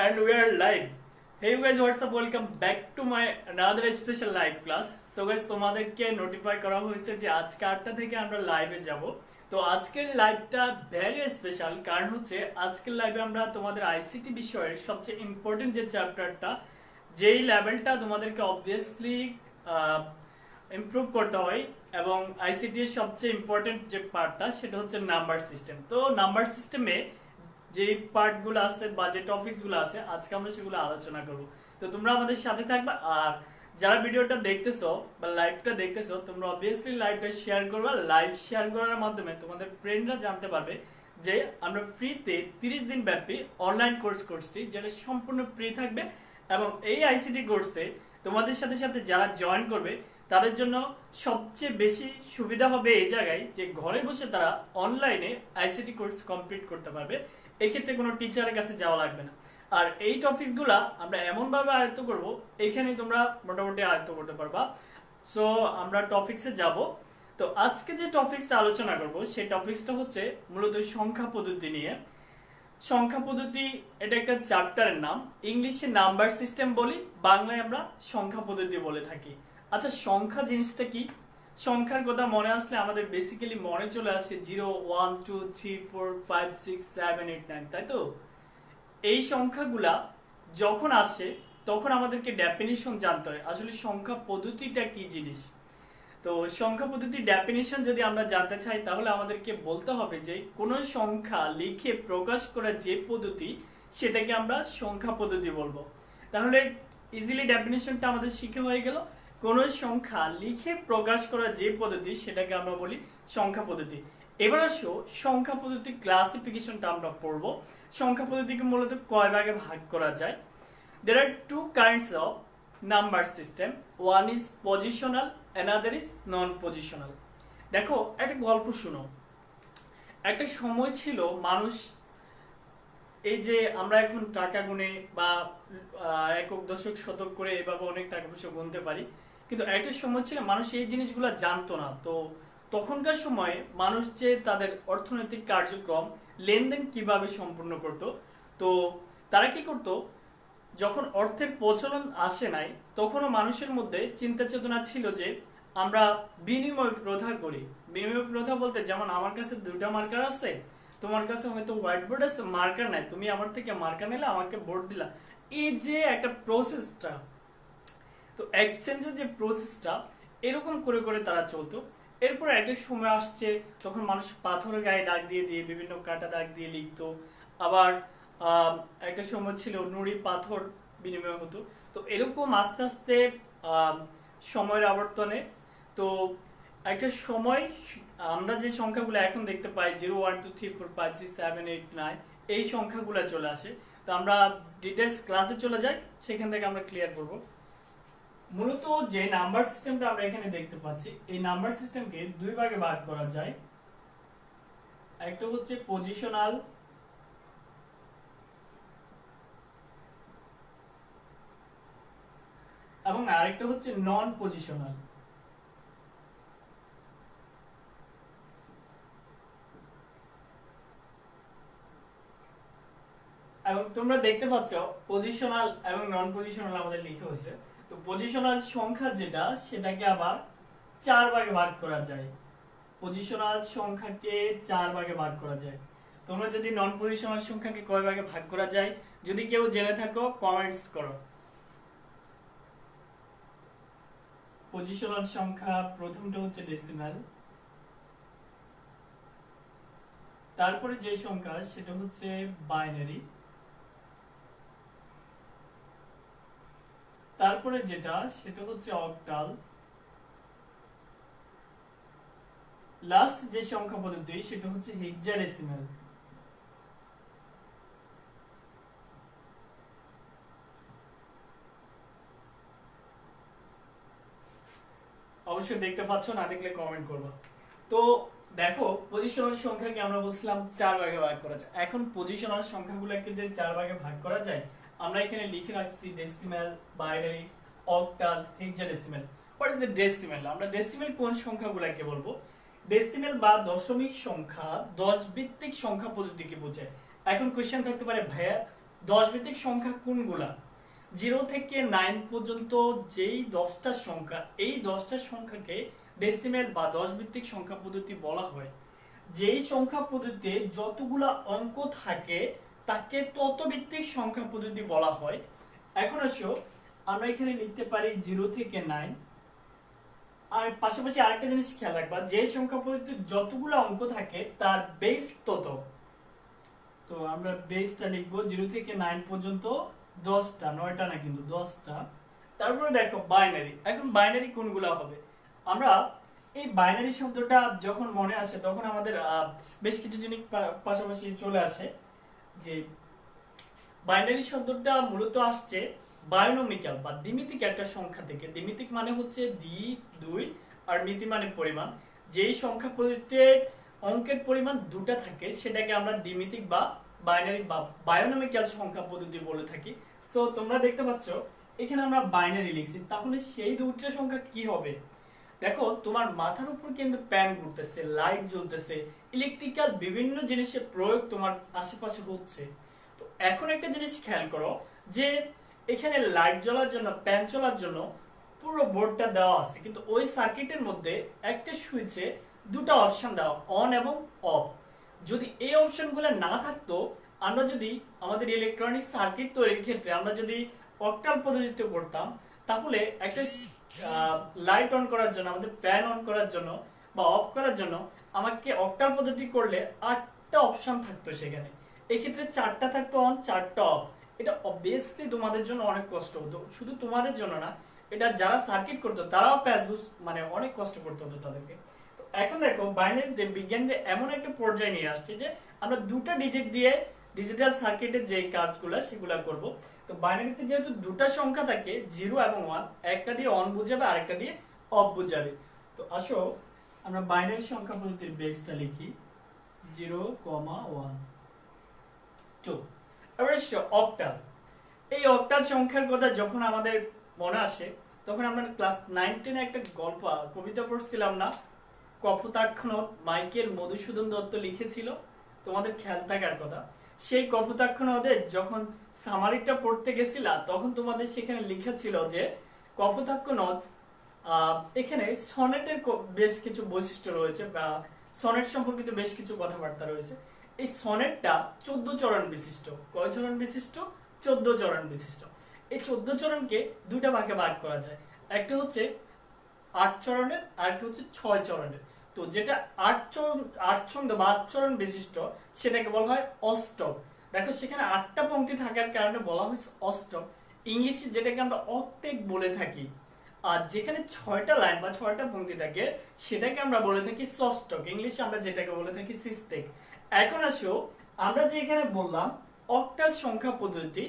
And we are live. Hey guys, what's up? Welcome back to my another special live class. So guys, তোমাদেরকে notify করা হয়েছে যে আজকে 8টা থেকে আমরা লাইভে যাব। তো আজকের লাইভটা ভেরি স্পেশাল, কারণ হচ্ছে আজকের লাইভে আমরা তোমাদের আইসিটি বিষয়ের সবচেয়ে ইম্পর্টেন্ট যে চ্যাপ্টারটা, যেই লেভেলটা তোমাদেরকে অবভিয়াসলি ইমপ্রুভ করতে হয়, এবং আইসিটি এর সবচেয়ে ইম্পর্টেন্ট যে পার্টটা সেটা হচ্ছে নাম্বার সিস্টেম। তো নাম্বার সিস্টেমে যে পার্টগুলো আছে বা যে টপিকসগুলো আছে আজকে আমরা সেগুলো আলোচনা করব। তো তোমরা আমাদের সাথে থাকবে, আর যারা ভিডিওটা দেখতেছো বা লাইভটা দেখতেছো তোমরা অবভিয়াসলি লাইভটা শেয়ার করবে। লাইভ শেয়ার করার মাধ্যমে তোমাদের ফ্রেন্ডরা জানতে পারবে যে আমরা ফ্রিতে 30 দিন ব্যাপী অনলাইন কোর্স করছি, যেটা সম্পূর্ণ ফ্রি থাকবে। এবং এই আইসিটি কোর্সে তোমাদের সাথে সাথে যারা জয়েন করবে তাদের জন্য সবচেয়ে বেশি সুবিধা হবে এই জায়গায় যে ঘরে বসে তারা অনলাইনে আইসিটি কোর্স কমপ্লিট করতে পারবে। এক্ষেত্রে কোনো টিচারের কাছে যাওয়া লাগবে না। আর এই টপিকসগুলা আমরা এমনভাবে আয়ত্ত করব, এখানে তোমরা মোটামুটি আয়ত্ত করতে পারবা। সো আমরা টপিকসে যাব। তো আজকে যে টপিকসটা আলোচনা করব সেই টপিকসটা হচ্ছে মূলত সংখ্যা পদ্ধতি নিয়ে। সংখ্যা পদ্ধতি এটা একটা চ্যাপ্টারের নাম, ইংলিশে নাম্বার সিস্টেম বলি, বাংলায় আমরা সংখ্যা পদ্ধতি বলে থাকি। আচ্ছা, সংখ্যা জিনিসটা কি? সংখ্যার কথা মনে আসলে আমাদের বেসিক্যালি মনে চলে আসে 0, 1, 2, 3, 4, 5, 6, 7, 8, 9, তাই তো? এই সংখ্যাগুলা যখন আসে তখন আমাদেরকে ডেফিনিশন জানতে হয় আসলে সংখ্যা পদ্ধতিটা কি জিনিস। তো সংখ্যা পদ্ধতির ডেফিনিশন যদি আমরা জানতে চাই তাহলে আমাদেরকে বলতে হবে যে কোনো সংখ্যা লিখে প্রকাশ করার যে পদ্ধতি সেটাকে আমরা সংখ্যা পদ্ধতি বলবো। তাহলে ইজিলি ডেফিনিশনটা আমাদের শিখে হয়ে গেল। কোন সংখ্যা লিখে প্রকাশ করার যে পদ্ধতি সেটাকে আমরা বলি সংখ্যা পদ্ধতি। এবার আসো সংখ্যা পদ্ধতির ক্লাসিফিকেশনটা আমরা পড়বো। সংখ্যা পদ্ধতিকে মূলত কয় ভাগে ভাগ করা যায়? There are two kinds of number system. One is positional, another is non-positional. দেখো একটা গল্প শুনো। একটা সময় ছিল মানুষ, এই যে আমরা এখন টাকা গুনে বা একক দশক শতক করে এভাবে অনেক টাকা পয়সা গুনতে পারি, কিন্তু একটা সময় ছিল মানুষ এই জিনিসগুলো জানতো না। তো তখনকার সময়ে মানুষ যে তাদের অর্থনৈতিক কার্যক্রম লেনদেন কিভাবে সম্পূর্ণ করত, তো তারা কি করত, যখন অর্থের প্রচলন আসে নাই তখনও মানুষের মধ্যে চিন্তা চেতনা ছিল যে আমরা বিনিময় প্রথা করি। বিনিময় প্রথা বলতে যেমন আমার কাছে 2টা মার্কার আছে, তোমার কাছে হয়তো হোয়াইট বোর্ড আছে, মার্কার নাই, তুমি আমার থেকে মার্কার নিলে আমাকে বোর্ড দিলা, এই যে একটা প্রসেসটা, তো এক্সচেঞ্জের যে প্রসেসটা এরকম করে করে তারা চলতো। এরপর একটা সময় আসছে তখন মানুষ পাথরের গায়ে দাগ দিয়ে দিয়ে বিভিন্ন কাটা দাগ দিয়ে লিখতো। আবার একটা সময় ছিল নুড়ি পাথর বিনিময় হতো। তো এরকম আস্তে আস্তে সময়ের আবর্তনে তো একটা সময় আমরা যে সংখ্যাগুলো এখন দেখতে পাই 0, 1, 2, 3, 4, 5, 6, 7, 8, 9 এই সংখ্যাগুলো চলে আসে। তো আমরা ডিটেলস ক্লাসে চলে যাই, সেখান থেকে আমরা ক্লিয়ার করব। মূলত যে নাম্বার সিস্টেমটা আমরা এখানে দেখতে পাচ্ছি, এই নাম্বার সিস্টেমকে দুই ভাগে ভাগ করা যায়। একটা হচ্ছে পজিশনাল এবং আরেকটা হচ্ছে নন পজিশনাল। এবং তোমরা দেখতে পাচ্ছ পজিশনাল এবং নন পজিশনাল আমাদের লিখা হয়েছে। তো পজিশনাল সংখ্যা যেটা সেটাকে আবার 4 ভাগে ভাগ করা যায়। পজিশনাল সংখ্যাকে 4 ভাগে ভাগ করা যায়। তোমরা যদি নন পজিশনাল সংখ্যাকে কয় ভাগে ভাগ করা যায় যদি কেউ জেনে থাকো কমেন্টস করো। পজিশনাল সংখ্যা প্রথমটা হচ্ছে ডেসিমাল, তারপরে যে সংখ্যা সেটা হচ্ছে বাইনারি, তারপরে যেটা সেটা হচ্ছে অক্টাল, লাস্ট যে সংখ্যা পদ্ধতি সেটা হচ্ছে হেক্সাডেসিমাল। অবশ্যই দেখতে পাচ্ছ, না দেখলে কমেন্ট করবো। তো দেখো পজিশনাল সংখ্যাকে আমরা বলছিলাম 4 ভাগে ভাগ করা যায়। এখন পজিশনাল সংখ্যাগুলোকে যে 4 ভাগে ভাগ করা যায় আমরা এখানে লিখে রাখছি decimal, binary, octal, hexadecimal. What is the decimal? আমরা ডেসিমাল কোন সংখ্যাগুলোকে বলবো? ডেসিমাল বা দশমিক সংখ্যা 10 ভিত্তিক সংখ্যা পদ্ধতিকে বোঝায়। এখন কোশ্চেন থাকতে পারে, ভাইয়া দশ ভিত্তিক সংখ্যা কোনগুলা? 0 থেকে 9 পর্যন্ত যেই 10টা সংখ্যা, এই 10টা সংখ্যাকে ডেসিমেল বা 10 ভিত্তিক সংখ্যা পদ্ধতি বলা হয়। যেই সংখ্যা পদ্ধতিতে যতগুলা অঙ্ক থাকে তাকে তত ভিত্তিক সংখ্যা পদ্ধতি বলা হয়। এখন আসো আমরা এখানে লিখতে পারি 0 থেকে 9। আর পাশাপাশি আরেকটা জিনিস খেয়াল রাখবা, যে সংখ্যা পদ্ধতিতে যতগুলো অঙ্ক থাকে তার বেস তত। তো আমরা বেসটা লিখবো 0 থেকে 9 পর্যন্ত 10টা, 9টা না কিন্তু 10টা। তারপরে দেখো বাইনারি। এখন বাইনারি কোনগুলো হবে? আমরা এই বাইনারি শব্দটা যখন মনে আসে তখন আমাদের বেশ কিছু জিনিস পাশাপাশি চলে আসে। যে বাইনারি শব্দটা মূলত আসছে বায়োনমিক্যাল বা দ্বিমিতিক একটা সংখ্যা থেকে। দ্বিমিতিক মানে হচ্ছে দ্বি, দুই, আর মিতি মানে পরিমাণ। যেই সংখ্যা পদ্ধতিতে অঙ্কের পরিমাণ দুটা থাকে সেটাকে আমরা দ্বিমিতিক বা বাইনারি বা বায়োনমিক্যাল সংখ্যা পদ্ধতি বলে থাকি। সো তোমরা দেখতে পাচ্ছ এখানে আমরা বাইনারি লিখছি, তাহলে সেই দুইটা সংখ্যা কি হবে? দেখো তোমার মাথার উপর কিন্তু ফ্যান ঘুরতেছে, লাইট জ্বলতেছে, ইলেকট্রিক্যাল বিভিন্ন জিনিসের প্রয়োগ তোমার আশেপাশে হচ্ছে। তো এখন একটা জিনিস খেয়াল করো যে এখানে লাইট জ্বলার জন্য, ফ্যান চলার জন্য পুরো বোর্ডটা দেওয়া আছে, কিন্তু ওই সার্কিটের মধ্যে একটা সুইচে দুটো অপশন দেওয়া, অন এবং অফ। যদি এই অপশনগুলো না থাকতো, আমরা যদি আমাদের ইলেকট্রনিক সার্কিট তৈরির ক্ষেত্রে আমরা যদি অক্টাল পদ্ধতিতে করতাম, তাহলে একটা লাইট অন করার জন্য, আমাদের ফ্যান অন করার জন্য বা অফ করার জন্য আমাকে অক্টাল পদ্ধতি করলে 8টা অপশন থাকতো সেখানে। এক্ষেত্রে 4টা থাকতো অন, 4টা অফ। এটা অবভিয়াসলি তোমাদের জন্য অনেক কষ্ট হতো, শুধু তোমাদের জন্য না, এটা যারা সার্কিট করতো তারাও মানে অনেক কষ্ট করতে হতো তাদেরকে। তো এখন দেখো বাইনারিতে বিজ্ঞানীরা এমন একটা পর্যায়ে নিয়ে আসছে যে আমরা দুটা ডিজিট দিয়ে ডিজিটাল সার্কিটের যে কাজগুলো সেগুলো করব। তো বাইনারিতে যেহেতু দুটা সংখ্যা থাকে 0 এবং 1, একটা দিয়ে অন বুঝাবে আরেকটা দিয়ে অফ বুঝাবে। তো আসো আমরা বাইনারি সংখ্যা পদ্ধতির বেসটা লিখি 0, 1, 2। এবার অক্টাল। এই অক্টাল সংখ্যার কথা যখন আমাদের মনে আসে তখন আমরা ক্লাস 9-10 একটা গল্প কবিতা পড়ছিলাম না, কপোতাক্ষণৎ মাইকেল মধুসূদন দত্ত লিখেছিল, তোমাদের খেয়াল থাকার কথা। সেই কপোতাক্ষণদের যখন সামারিটা পড়তে গেছিলা তখন তোমাদের সেখানে লেখা ছিল যে কপোতাক্ষণৎ এখানে সনেটের বেশ কিছু বৈশিষ্ট্য রয়েছে বা সনেট সম্পর্কিত বেশ কিছু কথাবার্তা রয়েছে। এই সনেটটা 14 চরণ বিশিষ্ট। কয় চরণ বিশিষ্ট? 14 চরণ বিশিষ্ট। এই 14 চরণকে দুইটা ভাগে ভাগ করা যায়, একটা হচ্ছে 8 চরণের আর একটা হচ্ছে 6 চরণের। তো যেটা 8 চরণ, 8 ছন্দ বা 8 চরণ বিশিষ্ট সেটাকে বলা হয় অষ্টক। দেখো সেখানে 8টা পংক্তি থাকার কারণে বলা হয়েছে অষ্টক। ইংলিশে যেটাকে আমরা অক্টেট বলে থাকি। আর যেখানে 6টা লাইন বা 6টা পংক্তি থাকে সেটাকে আমরা বলে থাকি ষষ্ঠক। ইংলিশে আমরা যেটাকে বলে থাকি সিস্টেক। এখন আসো আমরা যে এখানে বললাম অক্টাল সংখ্যা পদ্ধতি,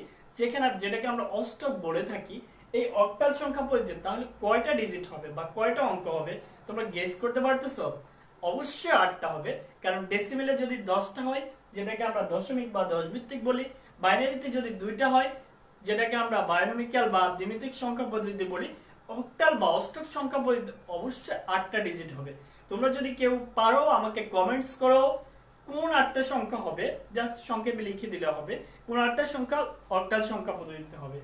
যেটাকে আমরা অষ্টক বলে থাকি, এই অক্টাল সংখ্যা পদ্ধতি তাহলে কয়টা ডিজিট হবে বা কয়টা অঙ্ক হবে তোমরা গেস করতে পারতেছো? অবশ্যই 8টা হবে, কারণ ডেসিমেলে যদি 10টা হয় যেটাকে আমরা দশমিক বা 10 ভিত্তিক বলি, বাইনারিতে যদি 2টা হয় যেটাকে আমরা বায়োনমিক্যাল বা দ্বিমিতিক সংখ্যা পদ্ধতি বলি, অক্টাল বা অষ্টক সংখ্যা পদ্ধতি অবশ্যই 8টা ডিজিট হবে। তোমরা যদি কেউ পারো আমাকে কমেন্টস করো কোন 8টা সংখ্যা হবে, জাস্ট সংক্ষেপে লিখে দিলে হবে কোন 8টা সংখ্যা অক্টাল সংখ্যা পদ্ধতিতে হবে।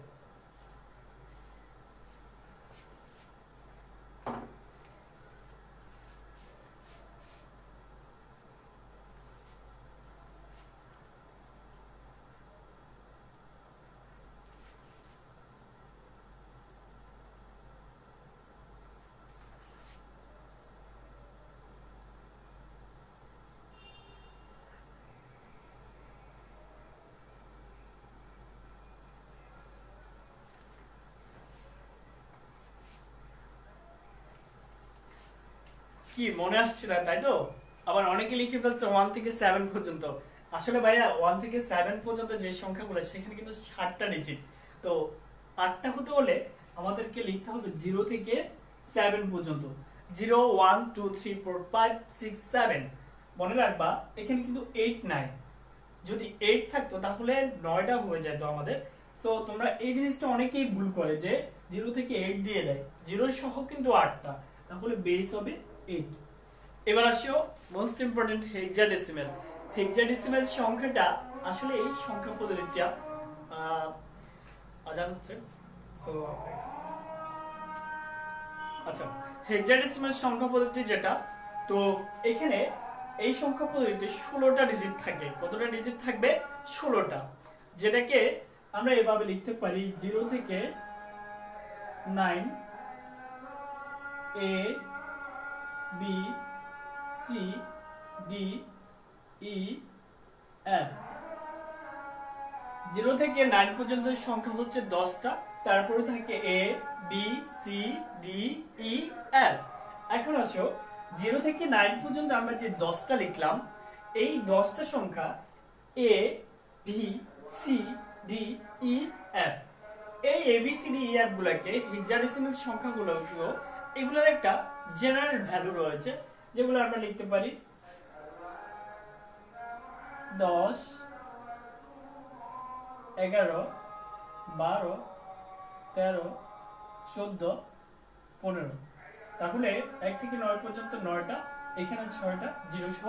কি মনে আসছে না, তাই তো? আবার অনেকে লিখে ফেলছে 1 থেকে 7 পর্যন্ত। আসলে ভাইয়া 1 থেকে 7 পর্যন্ত যে সংখ্যাগুলো সেখানে কিন্তু 7টা ডিজিট। তো 8টা হতে হলে আমাদেরকে লিখতে হবে 0 থেকে 7 পর্যন্ত। 0, 1, 2, 3, 4, 5, 6, 7। মনে রাখবা এখানে কিন্তু 8 নাই। যদি 8 থাকতো তাহলে 9টা হয়ে যেত আমাদের। সো তোমরা এই জিনিসটা অনেকেই ভুল করে যে 0 থেকে 8 দিয়ে দেয়, 0 সহ কিন্তু 8টা, তাহলে বেস হবে 8। এবার আসিও মোস্ট ইম্পর্টেন্ট হেক্সাডেসিমেল। হেক্সাডেসিমেল সংখ্যাটা আসলে এই সংখ্যা পদ্ধতিটা আজান হচ্ছে। সো আচ্ছা, হেক্সাডেসিমাল সংখ্যা পদ্ধতি যেটা, তো এখানে এই সংখ্যা পদ্ধতিতে 16টা ডিজিট থাকে। কতটা ডিজিট থাকবে? 16টা, যেটাকে আমরা এভাবে লিখতে পারি 0 থেকে 9 A B C D E F। 0 থেকে 9 পর্যন্ত সংখ্যা হচ্ছে 10টা, তারপরে থাকে A B C D E F। এখন আসো 0 থেকে 9 পর্যন্ত আমরা যে 10টা লিখলাম, এই 10টা সংখ্যা A B C D E F, এই A B C D E F গুলোকে হেক্সাডেসিমাল সংখ্যাগুলো, এগুলোর একটা জেনারেল ভ্যালু রয়েছে, যেগুলো আমরা লিখতে পারি 10 11 12 13 14 15। তাহলে 1 থেকে 9 পর্যন্ত 9টা, এখানে 6টা, 0 সহ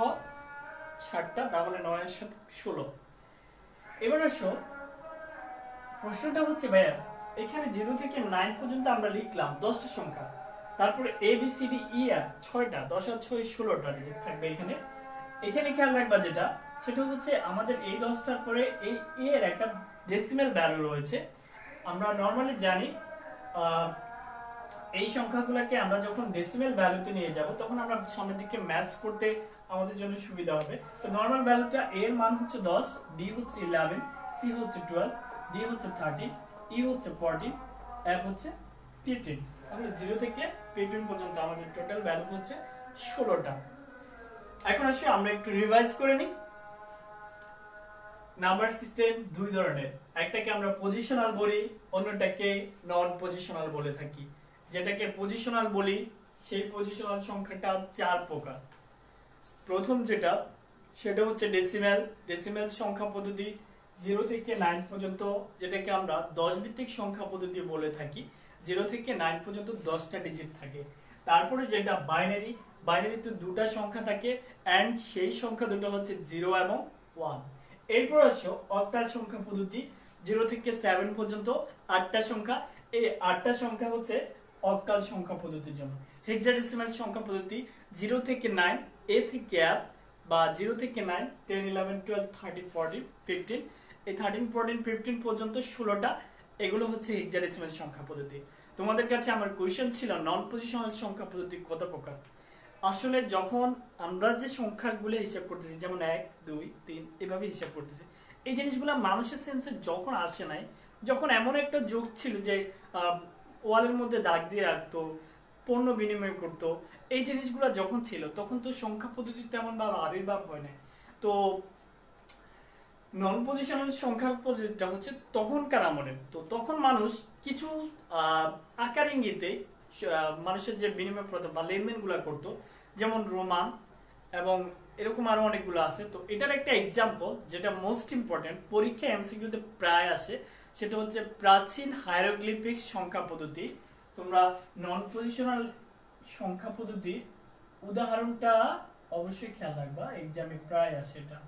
7টা, তাহলে 9 এর সাথে 16। এবার আসো, প্রশ্নটা হচ্ছে ভাইয়া এখানে 0 থেকে 9 পর্যন্ত আমরা লিখলাম 10টা সংখ্যা, তারপরে A B C D E F 6টা, 10 আর 6 16টা ডিজিট থাকবে এখানে। এখানে খেয়াল রাখবা যেটা, সেটা হচ্ছে আমাদের এই 10টার পরে এই A এর একটা ডেসিমাল ভ্যালু রয়েছে। আমরা নরমালি জানি এই সংখ্যাগুলোকে আমরা যখন ডেসিমাল ভ্যালুতে নিয়ে যাব, তখন আমরা সামনের দিকে ম্যাথস করতে আমাদের জন্য সুবিধা হবে। তো নরমাল ভ্যালুটা A এর মান হচ্ছে 10, D হচ্ছে 11, C হচ্ছে 12, D হচ্ছে 13, E হচ্ছে 14, F হচ্ছে 15। তাহলে 0 থেকে 15 পর্যন্ত আমাদের টোটাল ভ্যালু হচ্ছে 16টা। এখন আসলে আমরা একটু রিভাইজ করে নিই। নাম্বার সিস্টেম দুই ধরনের, একটাকে আমরা পজিশনাল বলি, অন্যটাকে নন পজিশনাল বলে থাকি। যেটাকে পজিশনাল বলি, সেই পজিশনাল সংখ্যাটা 4 প্রকার। প্রথম যেটা, সেটা হচ্ছে ডেসিমাল সংখ্যা পদ্ধতি 0 থেকে 9 পর্যন্ত, যেটাকে আমরা 10 ভিত্তিক সংখ্যা পদ্ধতি বলে থাকি। 0 থেকে 9 পর্যন্ত 10টা ডিজিট থাকে। তারপরে যেটা বাইনারিতে দুটা সংখ্যা থাকে, এন্ড সেই সংখ্যা দুটো হচ্ছে 0 এবং 1। এরপর আসো অক্টাল সংখ্যা পদ্ধতি, 0 থেকে 7 পর্যন্ত 8টা সংখ্যা। এই 8টা সংখ্যা হচ্ছে অক্টাল সংখ্যা পদ্ধতির জন্য। হেক্সাডেসিমাল সংখ্যা পদ্ধতি 0 থেকে 9 A থেকে F, বা 0 থেকে 9 10 11 12 13 14 15, এই 13 14 15 পর্যন্ত 16টা, এগুলো হচ্ছে হেক্সাডেসিমাল সংখ্যা পদ্ধতি। তোমাদের কাছে আমার কোশ্চেন ছিল নন পজিশনাল সংখ্যা পদ্ধতি কত প্রকার। আসলে যখন আমরা যে সংখ্যাগুলো হিসাব করতেছি, যেমন 1 2 3 এভাবে হিসাব করতেছি, এই জিনিসগুলো মানুষের সেন্সে যখন আসে নাই, যখন এমন একটা যুগ ছিল যে ওয়ালের মধ্যে দাগ দিয়ে রাখতো, পণ্য বিনিময় করতো, এই জিনিসগুলো যখন ছিল, তখন তো সংখ্যা পদ্ধতি তেমন ভাবে আবির্ভাব হয় না। তো নন পজিশনাল সংখ্যা পদ্ধতিটা হচ্ছে তখনকার আমলে। তো তখন মানুষ কিছু আকার ইঙ্গিতে মানুষের যে বিনিময় প্রথা বা লেনদেন গুলা করতো, যেমন রোমান এবং এরকম আরো অনেকগুলো আছে। তো এটার একটা এক্সাম্পল যেটা মোস্ট ইম্পর্টেন্ট, পরীক্ষা এমসিকিউতে প্রায় আসে, সেটা হচ্ছে প্রাচীন হায়ারোগ্লিফিক সংখ্যা পদ্ধতি। তোমরা নন পজিশনাল সংখ্যা পদ্ধতি উদাহরণটা অবশ্যই খেয়াল রাখবা, এক্সামে প্রায় আসে এটা।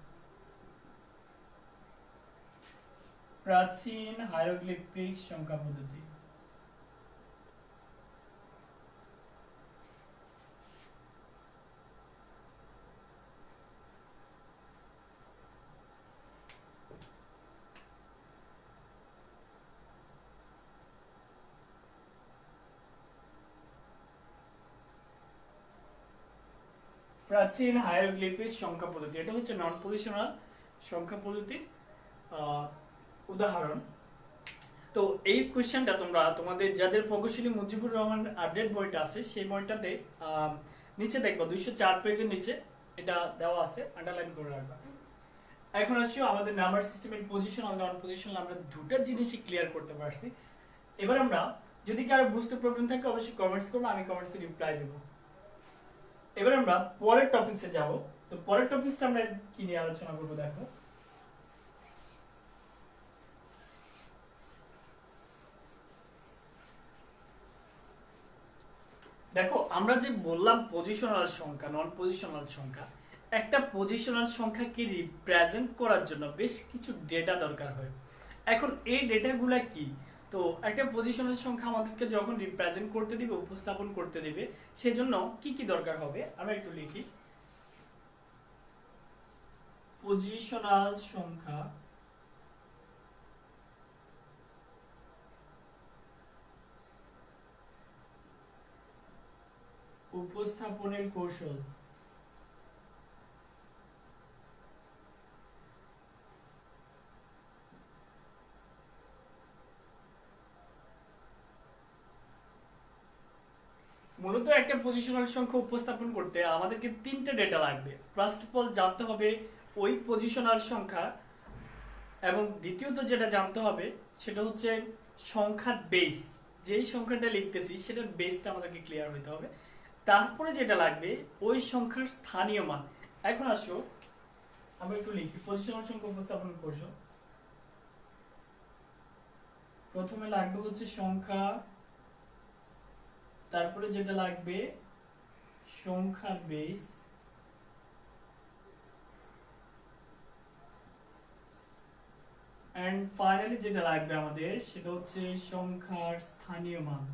প্রাচীন হায়ারোগ্লিফিক সংখ্যা পদ্ধতি। প্রাচীন হায়ারোগ্লিফিক সংখ্যা পদ্ধতি, এটা হচ্ছে নন পজিশনাল সংখ্যা পদ্ধতির উদাহরণ। তো এই কোশ্চেনটা তোমরা তোমাদের যাদের প্রকৌশলী মুজিবুর রহমান আপডেট বইটা আছে, সেই বইটাতে নিচে দেখবো 204 পেজের নিচে এটা দেওয়া আছে, আন্ডারলাইন করে রাখবা। এখন আসি আমাদের নাম্বার সিস্টেমের পজিশনাল নন পজিশনাল, আমরা দুটো জিনিসই ক্লিয়ার করতে পারছি। এবার আমরা যদি কারো বুঝতে প্রবলেম থাকে অবশ্যই কমেন্টস করবো, আমি কমেন্টসে রিপ্লাই দেবো। এবার আমরা পরের টপিকসে যাব। তো পরের টপিকসটা আমরা কি নিয়ে আলোচনা করবো, দেখো দেখো আমরা যে বললাম পজিশনাল সংখ্যা নন পজিশনাল সংখ্যা, একটা পজিশনাল সংখ্যাকে রিপ্রেজেন্ট করার জন্য বেশ কিছু ডেটা দরকার হয়। এখন এই ডেটাগুলা কি? তো একটা পজিশনের সংখ্যা আমাদেরকে যখন রিপ্রেজেন্ট করতে দিবে, উপস্থাপন করতে দিবে, সেজন্য কি কি দরকার হবে আমরা একটু লিখি। পজিশনাল সংখ্যা উপস্থাপনের কৌশল। মূলত একটা পজিশনাল সংখ্যা উপস্থাপন করতে আমাদেরকে তিনটা ডেটা লাগবে। ফার্স্ট অফ অল জানতে হবে ওই পজিশনাল সংখ্যা, এবং দ্বিতীয়ত যেটা জানতে হবে সেটা হচ্ছে সংখ্যার বেস। যেই সংখ্যাটা লিখতেছি সেটার বেসটা আমাদেরকে ক্লিয়ার হইতে হবে। তারপরে যেটা লাগবে ওই সংখ্যার স্থানীয় মান। এখন আসো আমরা একটু লিখি পজিশনাল সংখ্যা উপস্থাপন করছো। প্রথমে লাগবে হচ্ছে সংখ্যা, তারপরে যেটা লাগবে সংখ্যার বেস, এন্ড ফাইনালি যেটা লাগবে আমাদের সেটা হচ্ছে সংখ্যার স্থানীয় মান।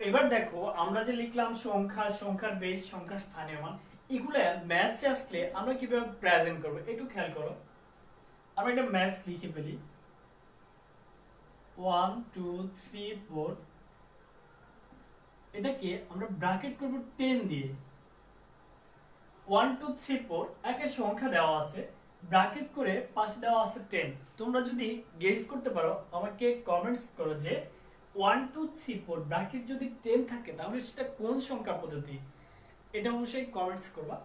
এবার দেখো আমরা যে লিখলাম সংখ্যা, সংখ্যার বেস, সংখ্যার স্থানীয় মান, এগুলা ম্যাথসে আসলে আমরা কিভাবে প্রেজেন্ট করবো একটু খেয়াল করো। আমরা একটা ম্যাথস লিখে ফেলি 1 2 3 4, এটাকে আমরা ব্র্যাকেট করব 10 দিয়ে। 1 2 3 4 একটা সংখ্যা দেওয়া আছে, ব্র্যাকেট করে পাশে দেওয়া আছে 10। তোমরা যদি গেস করতে পারো আমাকে কমেন্টস করো যে 1 2 3 4 ব্র্যাকেট যদি 10 থাকে তাহলে সেটা কোন সংখ্যা পদ্ধতি, এটা অবশ্যই কমেন্টস করবা।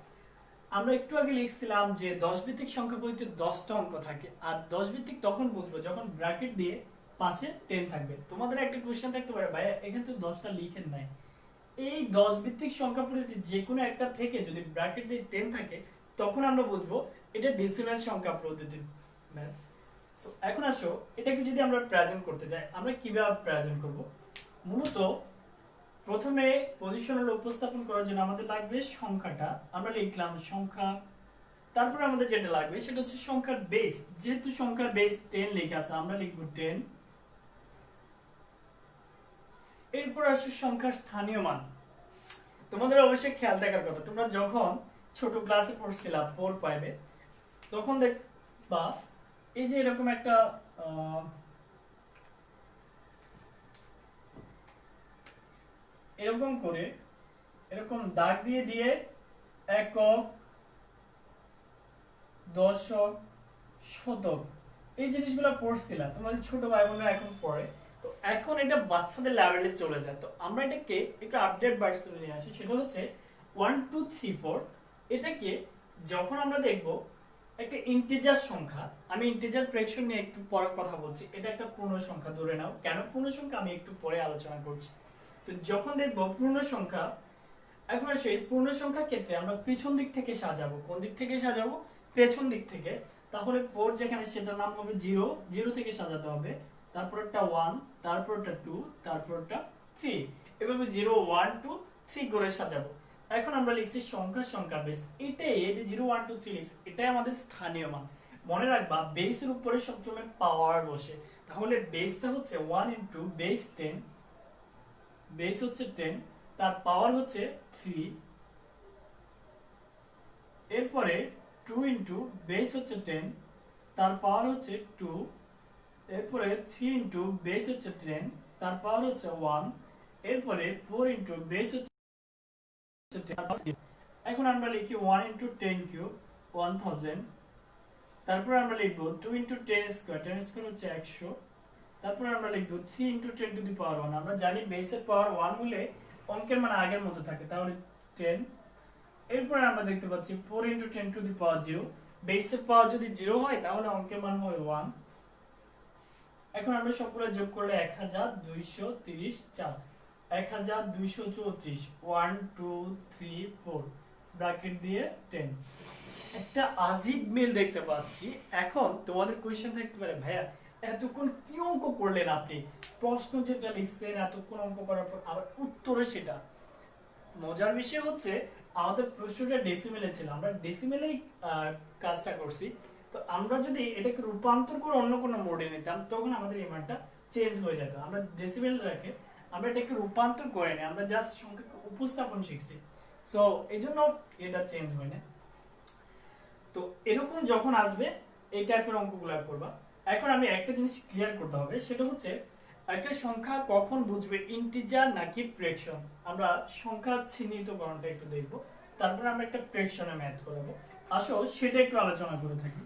আমরা একটু আগে লিখছিলাম যে 10 ভিত্তিক সংখ্যা পদ্ধতিতে 10টা অঙ্ক থাকে, আর 10 ভিত্তিক তখন বুঝবো যখন ব্র্যাকেট দিয়ে পাশে 10 থাকবে। তোমাদের একটা কোশ্চেন থাকতে পারে ভাইয়া এখানে তো 10টা লিখেন নাই। এই 10 ভিত্তিক সংখ্যা পদ্ধতি যে কোনো একটা থেকে যদি ব্র্যাকেট দিয়ে 10 থাকে তখন আমরা বুঝবো এটা ডেসিমাল সংখ্যা পদ্ধতির ম্যাথ। সো এখন আসো এটাকে যদি আমরা প্রেজেন্ট করতে যাই আমরা কিভাবে প্রেজেন্ট করব। মূলত প্রথমে পজিশনাল উপস্থাপন করার জন্য আমাদের লাগবে সংখ্যাটা, আমরা লিখলাম সংখ্যা, তারপরে আমাদের যেটা লাগবে সেটা হচ্ছে সংখ্যার বেস। যেহেতু সংখ্যার বেস 10 লেখা আছে আমরা লিখব 10। এরপর আসে সংখ্যার স্থানীয় মান। তোমাদের অবশ্যই খেয়াল থাকার কথা, তোমরা যখন ছোট ক্লাসে পড়ছিলা 4 5 এ, তখন দেখবা এই যে এরকম একটা এরকম করে এরকম দাগ দিয়ে দিয়ে একক, দশক, শতক এই জিনিসগুলো পড়ছিলা তোমাদের ছোট ভাই বোনেরা এখন পড়ে। তো এখন এটা বাচ্চাদের লেভেলে চলে যায়, তো আমরা এটাকে একটু আপডেট ভার্সনে নিয়ে আসি। সেটা হচ্ছে 1 2 3 4, এটাকে যখন আমরা দেখব একটা ইন্টিজার সংখ্যা, আমি ইন্টিজার ফ্র্যাকশন নিয়ে একটু পরে কথা বলছি, এটা একটা পূর্ণ সংখ্যা ধরে নাও, কেন পূর্ণ সংখ্যা আমি একটু পরে আলোচনা করছি। তো যখন দেখব পূর্ণ সংখ্যা, এখন সেই পূর্ণ সংখ্যার ক্ষেত্রে আমরা পিছন দিক থেকে সাজাবো। কোন দিক থেকে সাজাবো? পেছন দিক থেকে। তাহলে 4 যেখানে সেটার নাম হবে 0, 0 থেকে সাজাতে হবে, তারপরটা 1, তারপরটা 2, তারপরটা 3, এভাবে 0 1 2 3 করে সাজাবো। এখন আমরা লিখছি সংখ্যা, সংখ্যা বেস, এটাই এই যে 0 1 2 3 লিখছি এটাই আমাদের স্থানীয় মান। মনে রাখবা বেসের উপরে সবসময় পাওয়ার বসে, তাহলে বেসটা হচ্ছে 1 ইনটু বেস 10, বেস হচ্ছে 10, তার পাওয়ার হচ্ছে 3, এরপরে 2 ইনটু বেস হচ্ছে 10, তার পাওয়ার হচ্ছে 2, এরপরে 3 ইনটু বেস হচ্ছে 10, তার পাওয়ার হচ্ছে 1, এরপরে 4 ইনটু বেস হচ্ছে 10। এখন আমরা লিখি 1 ইনটু 10 কিউব 1000, তারপর আমরা লিখব 2 ইনটু 10 স্কয়ার, 10 স্কয়ার হচ্ছে 100, তারপর আমরা লিখব 3 ইনটু 10 টু দি পাওয়ার 1। আমরা জানি বেসের পাওয়ার 1 হলে অঙ্কের মান আগের মতো থাকে, তাহলে 10। এরপর আমরা দেখতে পাচ্ছি 4 ইনটু 10 টু দি পাওয়ার 0, বেসের পাওয়ার যদি 0 হয় তাহলে অঙ্কের মান হয় 1। এখন আমরা সবগুলো যোগ করলে 1234, 1234, 1 2 3 4 ব্র্যাকেট দিয়ে 10। একটা আজীব মিল দেখতে পাচ্ছি। এখন তোমাদের কোশ্চেন থাকতে পারে ভাইয়া এতক্ষণ কি অঙ্ক করলেন আপনি, প্রশ্ন যেটা লিখছেন এতক্ষণ অঙ্ক করার পর আবার উত্তরে সেটা, মজার বিষয় হচ্ছে আমাদের প্রশ্নটা ডেসিমেলে ছিল, আমরা ডেসিমেলেই কাজটা করছি। তো আমরা যদি এটাকে রূপান্তর করে অন্য কোনো মোডে নিতাম তখন আমাদের এই মানটা চেঞ্জ হয়ে যেত। আমরা ডেসিমেল রেখে আমরা এটাকে রূপান্তর করে নিই, আমরা জাস্ট সংখ্যাকে উপস্থাপন শিখছি, সো এই জন্য এটা চেঞ্জ হয় না। তো এরকম যখন আসবে এই টাইপের অঙ্কগুলো করবা। এখন আমি একটা জিনিস ক্লিয়ার করতে হবে, সেটা হচ্ছে একটা সংখ্যা কখন বুঝবে ইন্টিজার নাকি ফ্র্যাকশন। আমরা সংখ্যা চিহ্নিতকরণটা একটু দেখব, তারপর আমরা একটা ফ্র্যাকশনে ম্যাথ করাবো। আসো সেটা একটু আলোচনা করে থাকি।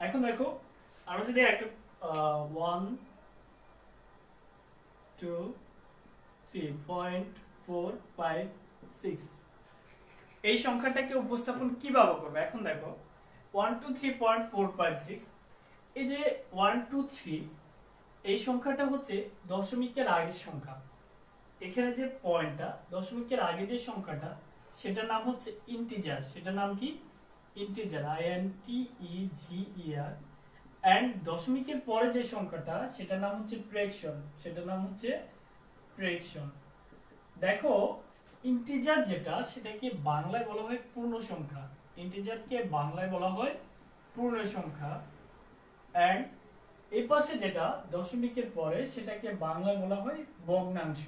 এখন দেখো আমরা যদি একটা 1 2 3.456 এই সংখ্যাটাকে উপস্থাপন কিভাবে করবে। এখন দেখো 123.456, এই যে 123 এই সংখ্যাটা হচ্ছে দশমিকের আগের সংখ্যা। এখানে যে পয়েন্টটা দশমিকের আগে যে সংখ্যাটা সেটার নাম হচ্ছে ইন্টিজার, সেটার নাম কি ইন্টিজার, INTEGER। এন্ড দশমিকের পরে যে সংখ্যাটা সেটার নাম হচ্ছে ফ্র্যাকশন, সেটার নাম হচ্ছে ফ্র্যাকশন। দেখো ইন্টিজার যেটা সেটাকে বাংলায় বলা হয় পূর্ণ সংখ্যা, ইন্টিজারকে বাংলায় বলা হয় পূর্ণ সংখ্যা। এন্ড এই পাশে যেটা দশমিকের পরে সেটাকে বাংলায় বলা হয় ভগ্নাংশ।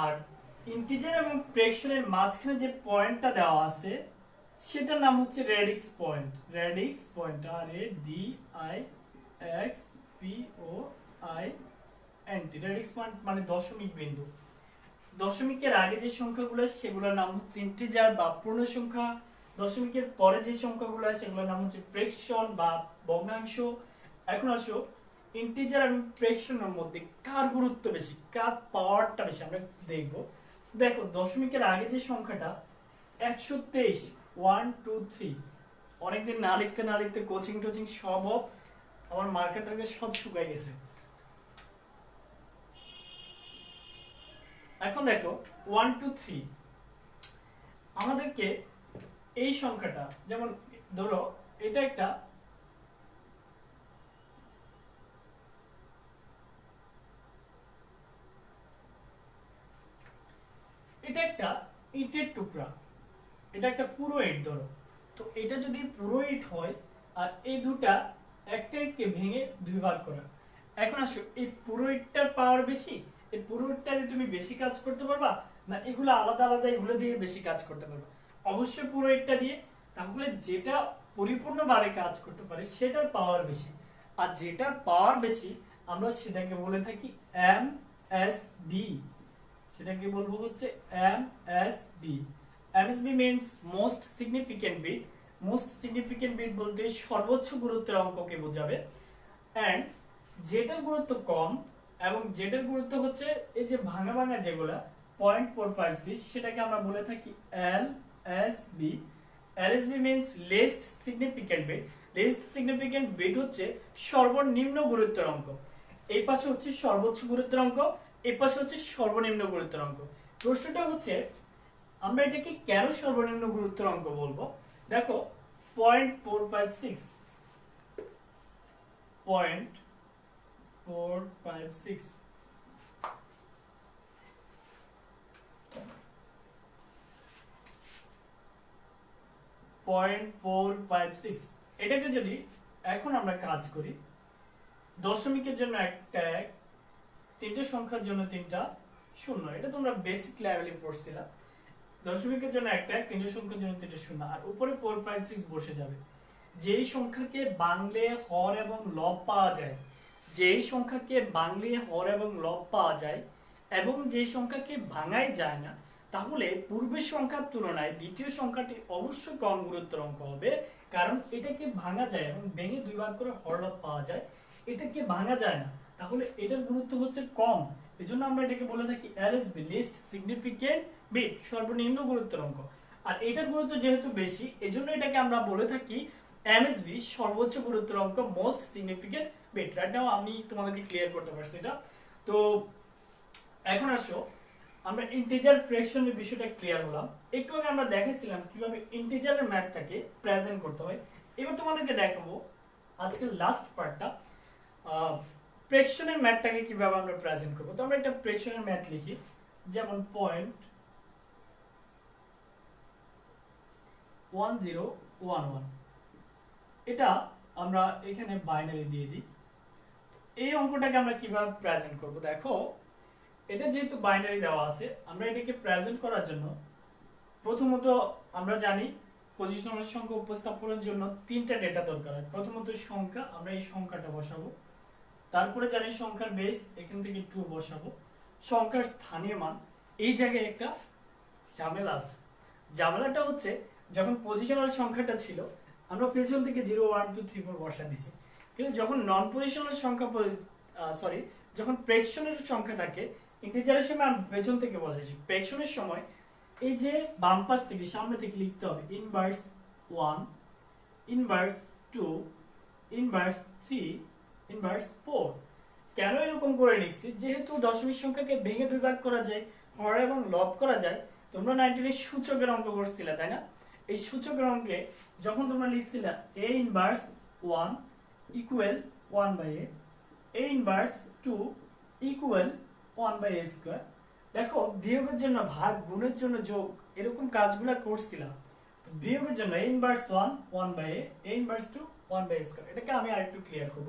আর ইন্টিজার এবং ফ্র্যাকশনের মাঝখানে যে পয়েন্টটা দেওয়া আছে সেটার নাম হচ্ছে radix point, radix point, RADIXPOINT, radix point মানে দশমিক বিন্দু। দশমিকের আগে যে সংখ্যাগুলো সেগুলোর নাম হচ্ছে ইন্টিজার বা পূর্ণ সংখ্যা, দশমিকের পরে যে সংখ্যাগুলো সেগুলোর নাম হচ্ছে ফ্র্যাকশন বা ভগ্নাংশ। এখন আসো ইন্টিজার এবং ফ্র্যাকশনের মধ্যে কার গুরুত্ব বেশি, কার পাওয়ারটা বেশি আমরা দেখব। দেখো দশমিকের আগে যে সংখ্যাটা 123, 1 2 3, অনেকদিন না লিখতে না লিখতে কোচিং টোচিং সব আমার মার্কেটারকে সব শুকাই গেছে। এখন দেখো 1 2 3 আমাদেরকে এই সংখ্যাটা, যেমন ধরো এটা একটা ইটের টুকরা, এটা একটা পুরো ইট ধরো। তো এটা যদি পুরো ইট হয় আর এই দুটা একটা ইটকে ভেঙে দুই ভাগ করা। এখন আসো এই পুরো ইটটার পাওয়ার বেশি, এই পুরো ইটটা দিয়ে তুমি বেশি কাজ করতে পারবা না এগুলো আলাদা আলাদা এগুলো দিয়ে বেশি কাজ করতে পারবা? অবশ্যই পুরো ইটটা দিয়ে। তাহলে যেটা পরিপূর্ণভাবে কাজ করতে পারে সেটার পাওয়ার বেশি, আর যেটার পাওয়ার বেশি আমরা সেটাকে বলে থাকি MSB, সেটাকে বলবো হচ্ছে MSB। MSB means most significant bit, most significant bit বলতে সর্বোচ্চ গুরুত্বের অঙ্ককে বোঝাবে। এন্ড যেটার গুরুত্ব কম এবং যেটার গুরুত্ব হচ্ছে এই যে ভাঙা ভাঙা যেগুলা 0.456 সেটাকে আমরা বলে থাকি LSB। LSB means least significant bit, least significant bit হচ্ছে সর্বনিম্ন গুরুত্বের অঙ্ক। এই পাশে হচ্ছে সর্বোচ্চ গুরুত্বের অঙ্ক, এই পাশে হচ্ছে সর্বনিম্ন গুরুত্বের অঙ্ক। প্রশ্নটা হচ্ছে আমরা এটাকে কেন সর্বনিম্ন গুরুত্বের অঙ্ক বলবো। দেখো 0.456, 0.456 0.456 এটাকে যদি এখন আমরা কাজ করি, দশমিকের জন্য একটা এক, তিনটে সংখ্যার জন্য তিনটা শূন্য, এটা তোমরা বেসিক লেভেলে পড়ছিলা। দশমিকের জন্য একটা এক, তিনটে সংখ্যার জন্য তিনটে শূন্য, আর উপরে 456 বসে যাবে। যেই সংখ্যাকে বাংলে হর এবং লব পাওয়া যায়, যেই সংখ্যাকে বাংলে হর এবং লব পাওয়া যায় এবং যেই সংখ্যাকে ভাঙাই যায় না, তাহলে পূর্বের সংখ্যার তুলনায় দ্বিতীয় সংখ্যাটি অবশ্যই কম গুরুত্বের অঙ্ক হবে, কারণ এটাকে ভাঙা যায় এবং ভেঙে দুই ভাগ করে হরলব পাওয়া যায়, এটাকে ভাঙা যায় না, তাহলে এটার গুরুত্ব হচ্ছে কম। এজন্য আমরা এটাকে বলে থাকি LSB, লিস্ট সিগনিফিকেন্ট বিট, সর্বনিম্ন গুরুত্বের অঙ্ক। আর এটার গুরুত্ব যেহেতু বেশি এজন্য এটাকে আমরা বলে থাকি MSB, সর্বোচ্চ গুরুত্বের অঙ্ক, most significant bit. Right now আমি তোমাদেরকে ক্লিয়ার করতে পারছি এটা। তো এখন আসো আমরা ইন্টিজার ফ্র্যাকশনের বিষয়টা ক্লিয়ার হলাম। একটু আগে আমরা দেখেছিলাম কিভাবে ইন্টিজারের ম্যাথটাকে প্রেজেন্ট করতে হয়। এবার তোমাদেরকে দেখাবো আজকের লাস্ট পার্টটা, প্রেক্ষণের ম্যাথটাকে কিভাবে আমরা প্রেজেন্ট করব। তো আমরা একটা প্রেক্ষণের ম্যাথ লিখি, যেমন 0.1011, এটা আমরা এখানে বাইনারি দিয়ে দিই। এই অঙ্কটাকে আমরা কিভাবে প্রেজেন্ট করব, দেখো এটা যেহেতু বাইনারি দেওয়া আছে, আমরা এটাকে প্রেজেন্ট করার জন্য প্রথমত আমরা জানি পজিশনাল সংখ্যা উপস্থাপনের জন্য তিনটা ডেটা দরকার হয়। প্রথমত সংখ্যা, আমরা এই সংখ্যাটা বসাবো। তারপরে জানি সংখ্যার বেস, এখান থেকে 2 বসাবো। সংখ্যার স্থানীয় মান, এই জায়গায় একটা ঝামেলা আছে। ঝামেলাটা হচ্ছে যখন পজিশনাল সংখ্যাটা ছিল আমরা পেছন থেকে 0 1 2 3 4 বসা দিছি, কিন্তু যখন নন পজিশনাল সংখ্যা যখন প্রেক্ষণের সংখ্যা থাকে ইন্টিজারের সময় আমরা পেছন থেকে বসাইছি। প্রেক্ষণের সময় এই যে বাম পাশ থেকে সামনে থেকে লিখতে হবে ইনভার্স 1, ইনভার্স 2, ইনভার্স 3, ইনভার্স 4। কেন এরকম করে লিখছি, যেহেতু দশমিক সংখ্যাকে ভেঙে 2 ভাগ করা যায়, হর এবং লব করা যায়। তোমরা 19 সূচকের অঙ্ক করছিলে তাই না? এই সূচকের অঙ্কে যখন তোমরা লিখছিলা a inverse 1 equal 1/a, a inverse 2 equal 1/a square. দেখো বিয়োগের জন্য ভাগ, গুণের জন্য যোগ, এরকম কাজগুলো করছিলাম। বিয়োগের জন্য a inverse 1 1/a, a inverse 2 1/a square. এটাকে আমি আরেকটু ক্লিয়ার করব।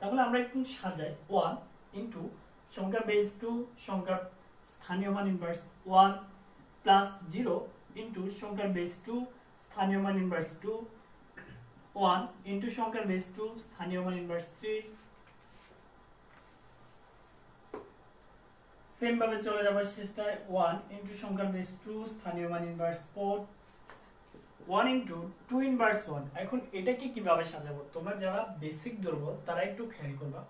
তাহলে আমরা একটু সাজাই, 1 ইনটু সংখ্যার বেস 2, সংখ্যার স্থানীয় মান ইনভার্স 1 প্লাস 0 ইনটু সংখ্যার বেস 2, স্থানীয় মান ইনভার্স 2, 1 ইনটু সংখ্যার বেস 2, স্থানীয় মান ইনভার্স 3। সেম ভাবে চলে যাবে শেষটায় 1 ইনটু সংখ্যার বেস 2, স্থানীয় মান ইনভার্স 4, 1 ইনটু 2 ইনভার্স 1। এখন এটাকে কিভাবে সাজাবো, তোমরা যারা বেসিক দুর্বল তারা একটু খেয়াল করবা।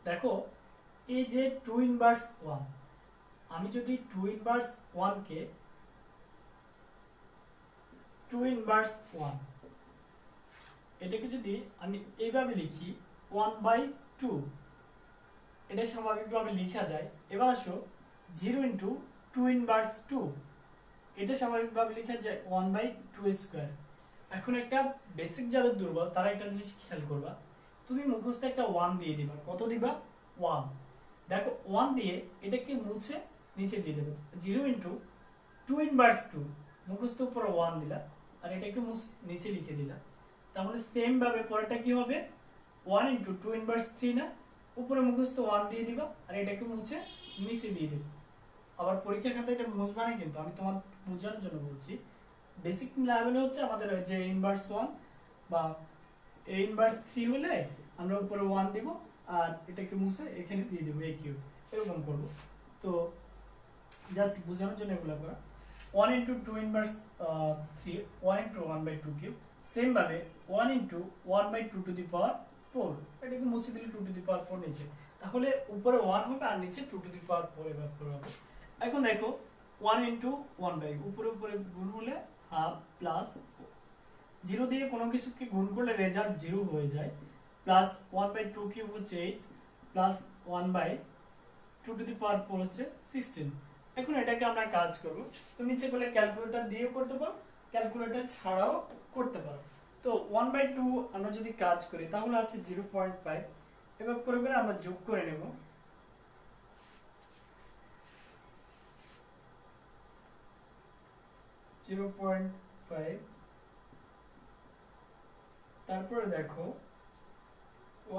দেখো এই যে 2 ইনভার্স 1, আমি যদি 2 ইনভার্স 1 কে 2 ইনভার্স 1 এটাকে যদি আমি এইভাবে লিখি 1/2, এটা স্বাভাবিকভাবে লেখা যায়। এবার আসো 0 ইনটু 2 ইনভার্স 2, এটা স্বাভাবিকভাবে লেখা যায় 1/2 স্কয়ার। এখন একটা বেসিক যাদের দুর্বল তারা একটা জিনিস খেয়াল করবা, তুমি মুখস্থ একটা 1 দিয়ে দিবা। কত দিবা? 1। দেখো 1 দিয়ে এটাকে মুছে নিচে দিয়ে দেবে। 0 ইনটু 2 ইনভার্স 2, মুখস্থ উপরে 1 দিলা আর এটাকে নিচে লিখে দিলা। তাহলে সেম ভাবে পরেরটা কি হবে, 1 ইনটু 2 ইনভার্স 3 না, উপরে মুখস্থ 1 দিয়ে দিবা আর এটাকে মুছে নিচে দিয়ে দিবা। আবার পরীক্ষার খাতায় এটা মুছবা না, কিন্তু আমি তোমার বোঝানোর জন্য বলছি। বেসিক লেভেলে হচ্ছে আমাদের যে ইনভার্স 1 বা a ইনভার্স 3 হলে আমরা উপরে 1 দিব আর এটাকে মুছে এখানে দিয়ে দেব a কিউব, এরকম করব। তো জাস্ট বোঝানোর জন্য এগুলো করা। 1 into 2 inverse 3, 1 into 1/2 cube. Same ভাবে 1 ইনটু 1/2 টু দি পাওয়ার 4, এটাকে মুছে দিলে 2 টু দি পাওয়ার 4 নিচে, তাহলে উপরে 1 হবে আর নিচে 2 টু দি পাওয়ার 4 এভাবে করে হবে। এখন দেখো 1 ইনটু 1/, উপরে উপরে গুণ হলে হাফ প্লাস 0 দিয়ে কোনো কিছুকে গুণ করলে রেজাল্ট 0 হয়ে যায়, প্লাস 1/2 কিউব হচ্ছে 8 প্লাস 1/2 টু দি পাওয়ার 4 হচ্ছে 16। এখন এটাকে আমরা কাজ করব। তুমি ইচ্ছে করলে ক্যালকুলেটর দিয়েও করতে পারো, ক্যালকুলেটর ছাড়াও করতে পারো। তো 1/2 আমরা যদি কাজ করি তাহলে আসে 0.5। এবার করে করে আমরা যোগ করে নেব। তারপরে দেখো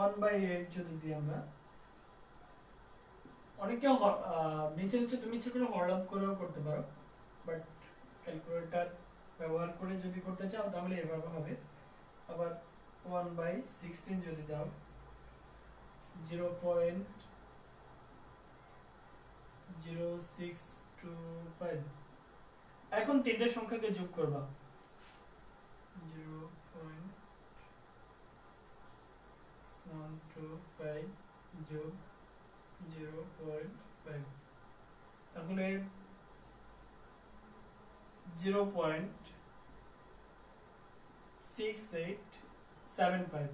1/8 যদি দিই আমরা, অনেকে নিচে নিচে তুমি ইচ্ছে করে হরলাভ করেও করতে পারো, বাট ক্যালকুলেটর ব্যবহার করে যদি করতে চাও তাহলে এভাবে হবে। আবার 1/16 যদি দাও 0.0625। এখন তিনটা সংখ্যাকে যোগ করবা, 0.125 যোগ 0.5, তাহলে 0.6875,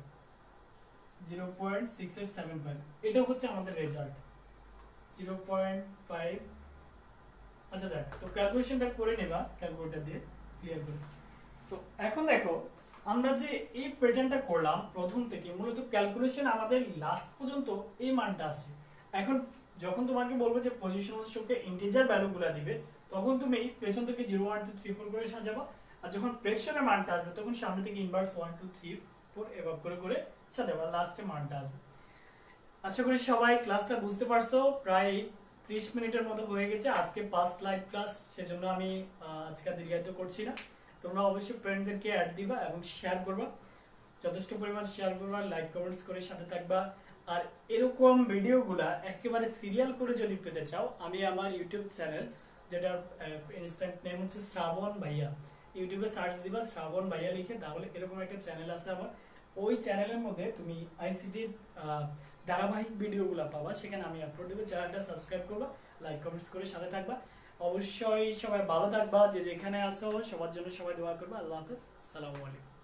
0.6875, এটা হচ্ছে আমাদের রেজাল্ট 0.5। আচ্ছা যাক, তো ক্যালকুলেশনটা করে নেবা ক্যালকুলেটর দিয়ে ক্লিয়ার করে। তো এখন দেখো আমরা যে এই প্যাটার্নটা করলাম প্রথম থেকে মূলত ক্যালকুলেশন আমাদের লাস্ট পর্যন্ত এই মানটা আসে। এখন যখন তোমাকে বলবো যে পজিশনাল শোকে ইন্টিজার ভ্যালুগুলো দিবে, তখন তুমি পেছন থেকে 0 1 2 3 4 করে সাজাবা, আর যখন ফ্র্যাকশনের মানটা আসবে তখন সামনে থেকে ইনভার্স 1 2 3 4 এভাবে করে করে সাজাবা, লাস্টে মানটা আসবে। আশা করি সবাই ক্লাসটা বুঝতে পারছো। প্রায় 30 মিনিটের মতো হয়ে গেছে আজকে ফার্স্ট লাইভ ক্লাস, সেজন্য আমি আজকে দীর্ঘায়িত করছি না। তোমরা অবশ্যই ফ্রেন্ডদেরকে অ্যাড দিবা এবং শেয়ার করবা, যথেষ্ট পরিমাণ শেয়ার করবা, লাইক কমেন্টস করে সাথে থাকবা। আর এরকম ভিডিওগুলা একেবারে সিরিয়াল করে যদি পেতে চাও, আমি আমার ইউটিউব চ্যানেল, যেটা ইনস্ট্যান্ট নেম হচ্ছে শ্রাবণ ভাইয়া, ইউটিউবে সার্চ দিবা শ্রাবণ ভাইয়া লিখে, তাহলে এরকম একটা চ্যানেল আছে আমার। ওই চ্যানেলের মধ্যে তুমি আইসিটির ধারাবাহিক ভিডিওগুলো পাবা, সেখানে আমি আপলোড দেবো। চ্যানেলটা সাবস্ক্রাইব করবা, লাইক কমেন্টস করে সাথে থাকবা। অবশ্যই সবাই ভালো থাকবা, যে যেখানে আসো সবার জন্য সবাই দোয়া করবা। আল্লাহ হাফেজ, আসসালামু আলাইকুম।